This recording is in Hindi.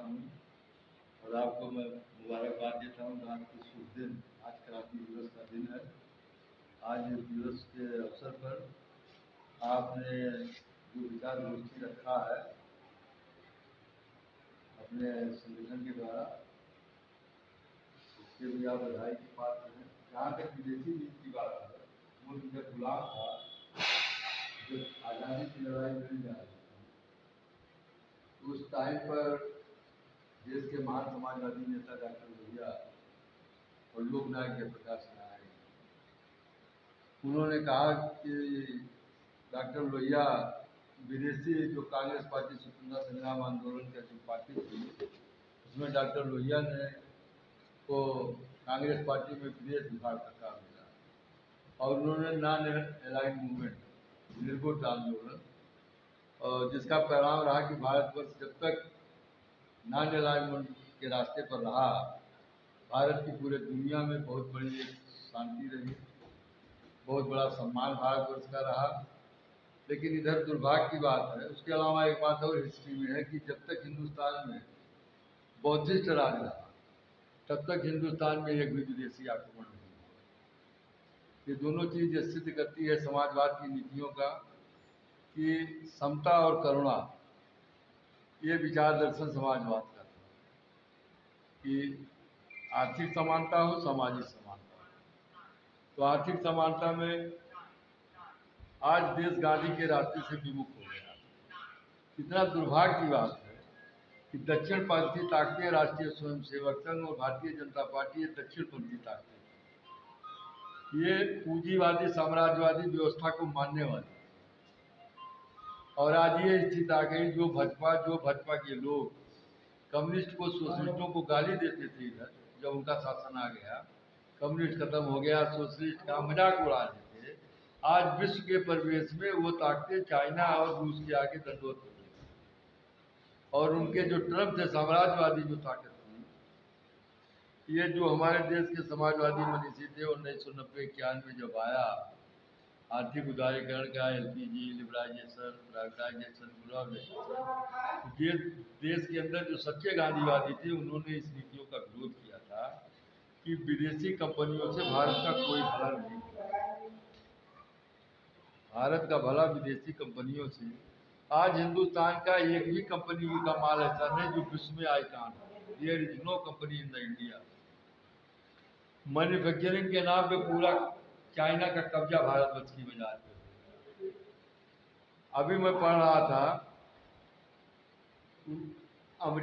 हूँ और आपको मैं मुबारकबाद देता हूँ आज के शुभ दिन, आज क्रांति दिवस का दिन है। आज इस दिवस के अवसर पर आपने जो विचार गोष्ठी रखा है अपने संगठन के द्वारा, उसके लिए आप बधाई के पात्र हैं। जहाँ तक विदेशी नीति की बात है, मुल्क जब गुलाम था, जब आज़ादी की लड़ाई लड़ी जा रही थी, उस टाइम पर देश के महान समाजवादी नेता डॉक्टर लोहिया और लोकनायक जयप्रकाश नारायण, उन्होंने कहा कि डॉक्टर लोहिया विदेशी जो कांग्रेस पार्टी स्वतंत्रता संग्राम आंदोलन का जो पार्टी थी, उसमें डॉक्टर लोहिया ने को कांग्रेस पार्टी में विदेश विभाग का काम मिला और उन्होंने नॉन अलाइंड मूवमेंट निर्गुट आंदोलन, और जिसका परिणाम रहा कि भारतवर्ष जब तक नॉन अलाइनमेंट के रास्ते पर रहा, भारत की पूरे दुनिया में बहुत बड़ी एक शांति रही, बहुत बड़ा सम्मान भारतवर्ष का रहा। लेकिन इधर दुर्भाग्य की बात है, उसके अलावा एक बात और हिस्ट्री में है कि जब तक हिंदुस्तान में बौद्धिस्ट राज रहा, तब तक हिंदुस्तान में एक भी विदेशी आक्रमण नहीं हुआ। ये दोनों चीज़ ये सिद्ध करती है समाजवाद की नीतियों का कि समता और करुणा, ये विचार दर्शन समाजवाद का था कि आर्थिक समानता हो, सामाजिक समानता हो। तो आर्थिक समानता में आज देश गांधी के रास्ते से विमुख हो गया। कितना दुर्भाग्य की बात है कि दक्षिणपंथी ताकतें, राष्ट्रीय स्वयंसेवक संघ और भारतीय जनता पार्टी, ये दक्षिणपंथी ताकतें, ये पूंजीवादी साम्राज्यवादी व्यवस्था को मानने वाली, और आज ये स्थिति आ गई जो भाजपा के लोग कम्युनिस्ट को, सोशलिस्टों को गाली देते थे इधर, जब उनका शासन आ गया, कम्युनिस्ट खत्म हो गया, सोशलिस्ट का मजाक उड़ा देते, आज विश्व के परिवेश में वो ताकतें चाइना और रूस के आगे दंडवत हो गई। और उनके जो ट्रम्प थे, साम्राज्यवादी जो ताकत थी, ये जो हमारे देश के समाजवादी मनीषी थे 1990-91 जब आया आर्थिक उदारीकरण का, एलपीजी, लिबराइजेशन, प्राइवेटाइजेशन, देश के अंदर जो सच्चे गांधीवादी थे, उन्होंने इस नीतियों का विरोध किया था कि विदेशी कंपनियों से भारत का कोई भला नहीं, भारत का भला विदेशी कंपनियों से। आज हिंदुस्तान का एक भी कंपनी का माल ऐसा नहीं जो विश्व में आइकान हो। There is no company in the India. Manufacturing के नाम पे पूरा चाइना का कब्जा भारतवर्ष की बाजार पे। अभी मैं पढ़ रहा था